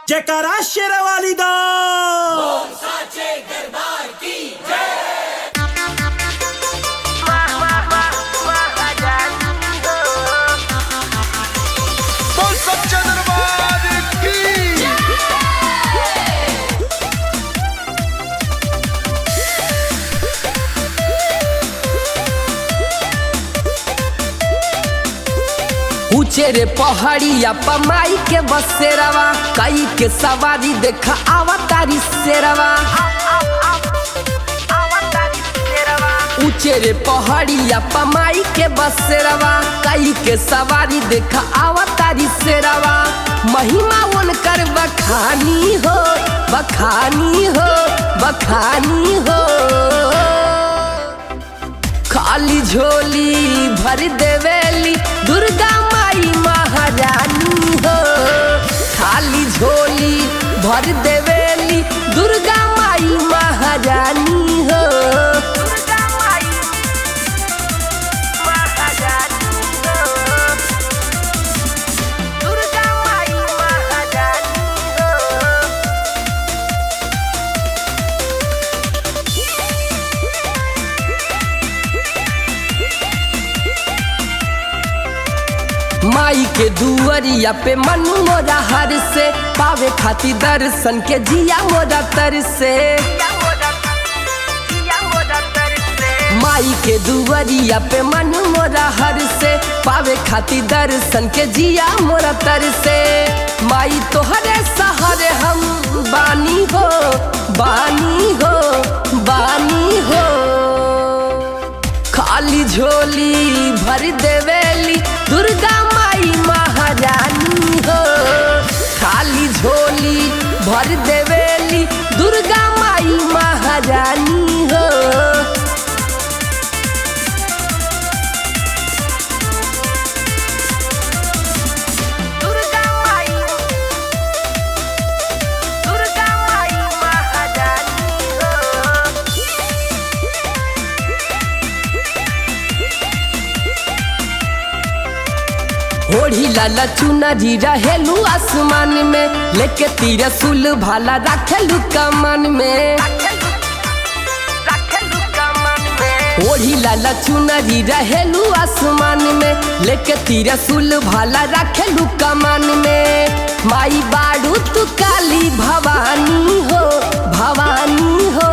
जयकारा शेरवाली दा साचे दरबार की जय। बोल सच्चे दरबार की ऊंचे रे पहाड़िया पमाई के बसेरवा कई के सवारी देखा आवा तारी शेरवा। ऊंचे रे पहाड़िया पमाई के बसेरवा कई के सवारी देखा आवा तारी शेरवा। महिमा उनकर बखानी हो बखानी हो बखानी हो। खाली झोली भर देवेली दुर्गा माई महारानी हो। खाली झोली भर देवेली दुर्गा माई महारानी हो। दुर्गा माई महारानी हो। दुर्गा माई महारानी हो। माई के दुअरिया पे मन मोरा हर से पावे खातिर दर्शन के जिया मोरा तर से। माई के दुअरिया पे मन मोरा हर से पावे खातिर दर्शन के जिया मोरा तर से। माई तोहरे सहारे हम बानी हो बानी हो बानी हो। खाली झोली भर देवेली दुर्गा माई महारानी हो। खाली झोली भर देवेली दुर्गा माई महारानी हो। दुर्गा माई दुर्गा माई महारानी हो। ओढ़ी लाला चुनरी रहेलू आसमान में लेके तिरसुल भाला रखेलू कमान में। ओढ़ी लाला चुनरी रहेलू आसमान में लेके तिरसुल भाला रखेलू कमान में। माई बाड़ू तू काली भवानी हो भवानी हो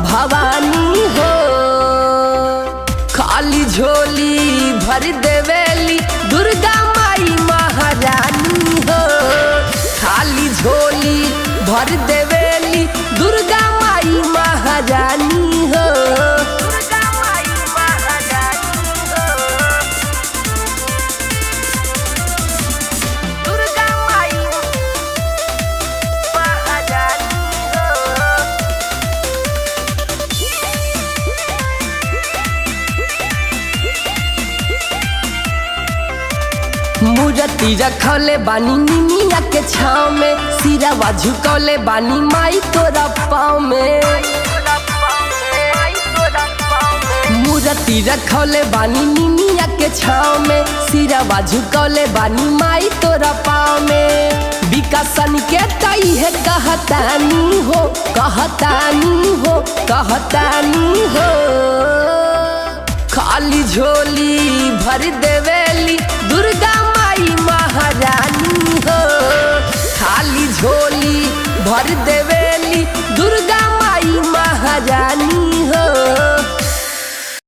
भवानी हो। खाली झोली भर देवेली दुर्गा माई महारानी हो। खाली झोली भर देवेली दुर्गा माई महारानी हो। दुर्गा माई महारानी हो। दुर्गा माई महारानी हो। मूर्ति रखले बानी निमिया के छाव में सिरवा झुकौले बानी माई तोरा पाँव में। मूर्ति रखले बानी निमिया के छाव में सिरवा झुकौले बानी माई तोरा पाँव में। विकासन के तई है कहतानी हो कहतानी हो कहतानी हो। खाली झोली भर देवेली दुर्गा माई महारानी हो। खाली झोली भर दे